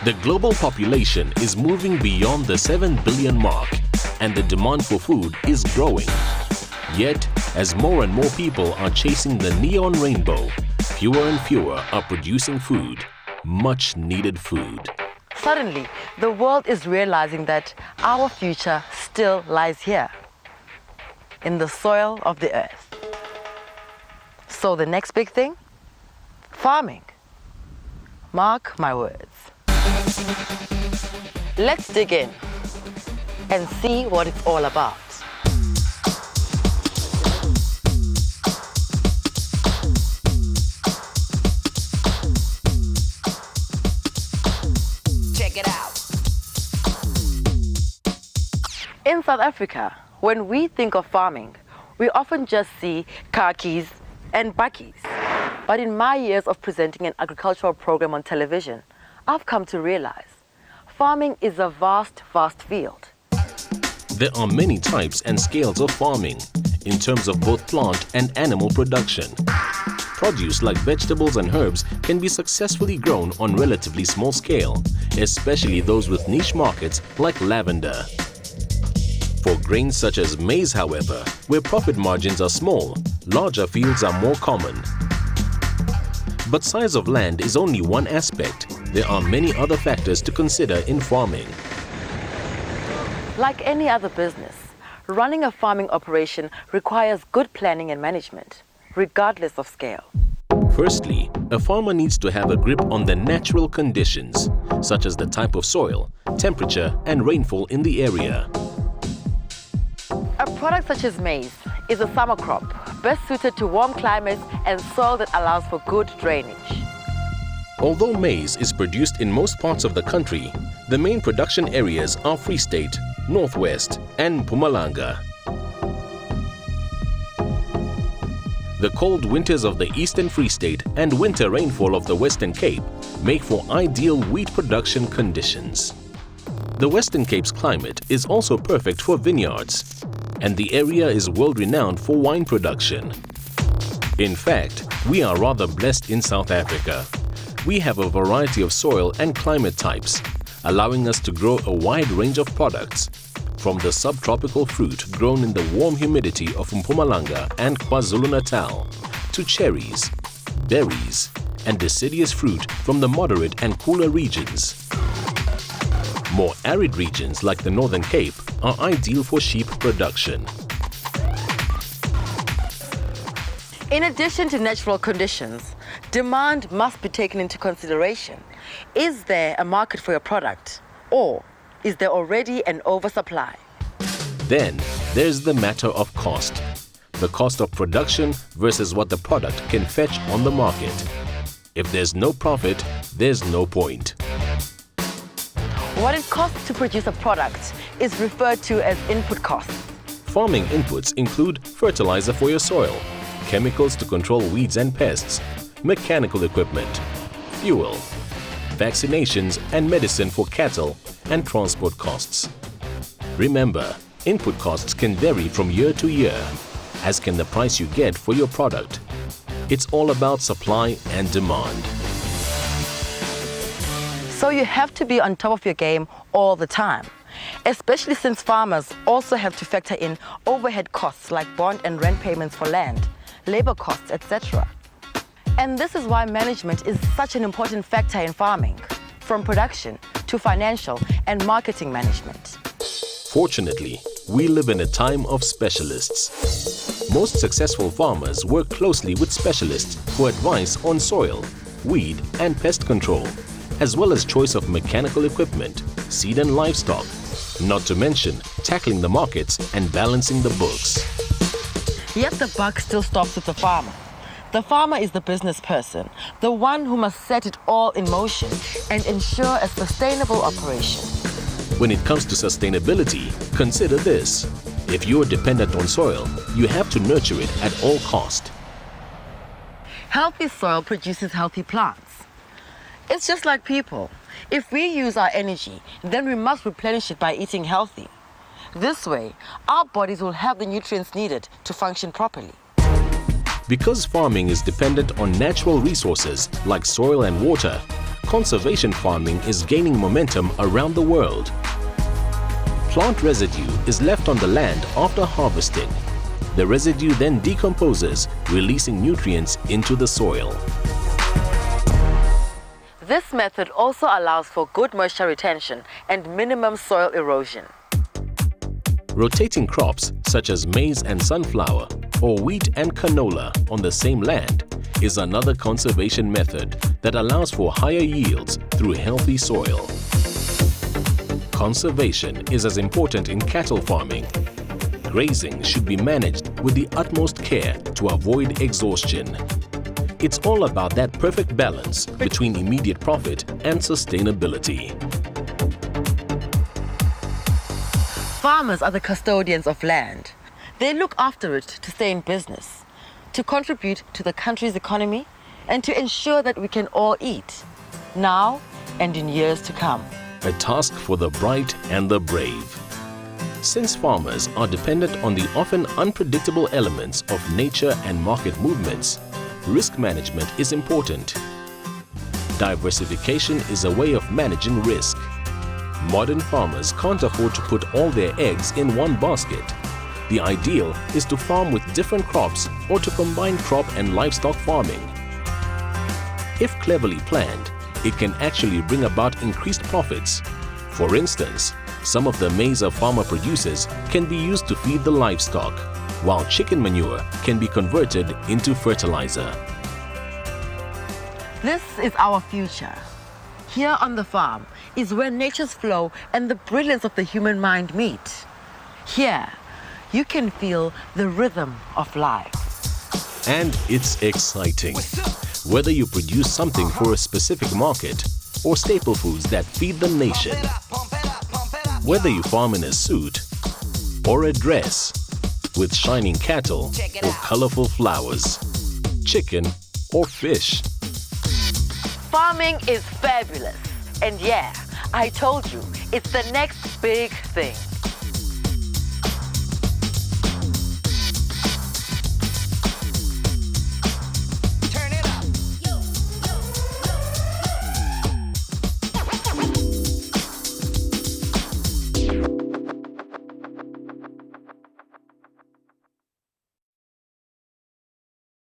The global population is moving beyond the 7 billion mark, and the demand for food is growing. Yet, as more and more people are chasing the neon rainbow, fewer and fewer are producing food, much needed food. Suddenly, the world is realizing that our future still lies here, in the soil of the earth. So the next big thing? Farming. Mark my words. Let's dig in and see what it's all about. Check it out. In South Africa, when we think of farming, we often just see car keys and bakkies. But in my years of presenting an agricultural program on television, I've come to realize farming is a vast, vast field. There are many types and scales of farming in terms of both plant and animal production. Produce like vegetables and herbs can be successfully grown on relatively small scale, especially those with niche markets like lavender. For grains such as maize, however, where profit margins are small, larger fields are more common. But size of land is only one aspect. There are many other factors to consider in farming. Like any other business, running a farming operation requires good planning and management, regardless of scale. Firstly, a farmer needs to have a grip on the natural conditions, such as the type of soil, temperature, and rainfall in the area. A product such as maize is a summer crop, best suited to warm climates and soil that allows for good drainage. Although maize is produced in most parts of the country, the main production areas are Free State, Northwest, and Mpumalanga. The cold winters of the Eastern Free State and winter rainfall of the Western Cape make for ideal wheat production conditions. The Western Cape's climate is also perfect for vineyards, and the area is world-renowned for wine production. In fact, we are rather blessed in South Africa. We have a variety of soil and climate types, allowing us to grow a wide range of products, from the subtropical fruit grown in the warm humidity of Mpumalanga and KwaZulu-Natal, to cherries, berries, and deciduous fruit from the moderate and cooler regions. More arid regions like the Northern Cape are ideal for sheep production. In addition to natural conditions, demand must be taken into consideration. Is there a market for your product, or is there already an oversupply? Then there's the matter of cost. The cost of production versus what the product can fetch on the market. If there's no profit, there's no point. What it costs to produce a product is referred to as input costs. Farming inputs include fertilizer for your soil, chemicals to control weeds and pests, mechanical equipment, fuel, vaccinations and medicine for cattle, and transport costs. Remember, input costs can vary from year to year, as can the price you get for your product. It's all about supply and demand. So you have to be on top of your game all the time, especially since farmers also have to factor in overhead costs like bond and rent payments for land, labor costs, etc. And this is why management is such an important factor in farming, from production to financial and marketing management. Fortunately, we live in a time of specialists. Most successful farmers work closely with specialists for advice on soil, weed, and pest control, as well as choice of mechanical equipment, seed and livestock, not to mention tackling the markets and balancing the books. Yet the buck still stops with the farmer. The farmer is the business person, the one who must set it all in motion and ensure a sustainable operation. When it comes to sustainability, consider this. If you are dependent on soil, you have to nurture it at all cost. Healthy soil produces healthy plants. It's just like people. If we use our energy, then we must replenish it by eating healthy. This way, our bodies will have the nutrients needed to function properly. Because farming is dependent on natural resources like soil and water, conservation farming is gaining momentum around the world. Plant residue is left on the land after harvesting. The residue then decomposes, releasing nutrients into the soil. This method also allows for good moisture retention and minimum soil erosion. Rotating crops such as maize and sunflower or wheat and canola on the same land is another conservation method that allows for higher yields through healthy soil. Conservation is as important in cattle farming. Grazing should be managed with the utmost care to avoid exhaustion. It's all about that perfect balance between immediate profit and sustainability. Farmers are the custodians of land. They look after it to stay in business, to contribute to the country's economy, and to ensure that we can all eat, now and in years to come. A task for the bright and the brave. Since farmers are dependent on the often unpredictable elements of nature and market movements, risk management is important. Diversification is a way of managing risk. Modern farmers can't afford to put all their eggs in one basket. The ideal is to farm with different crops or to combine crop and livestock farming. If cleverly planned, it can actually bring about increased profits. For instance, some of the maize a farmer produces can be used to feed the livestock, while chicken manure can be converted into fertilizer. This is our future. Here on the farm is where nature's flow and the brilliance of the human mind meet. Here, you can feel the rhythm of life. And it's exciting. Whether you produce something for a specific market or staple foods that feed the nation. Whether you farm in a suit or a dress, with shining cattle or colorful flowers, chicken or fish. Farming is fabulous. And yeah, I told you, it's the next big thing.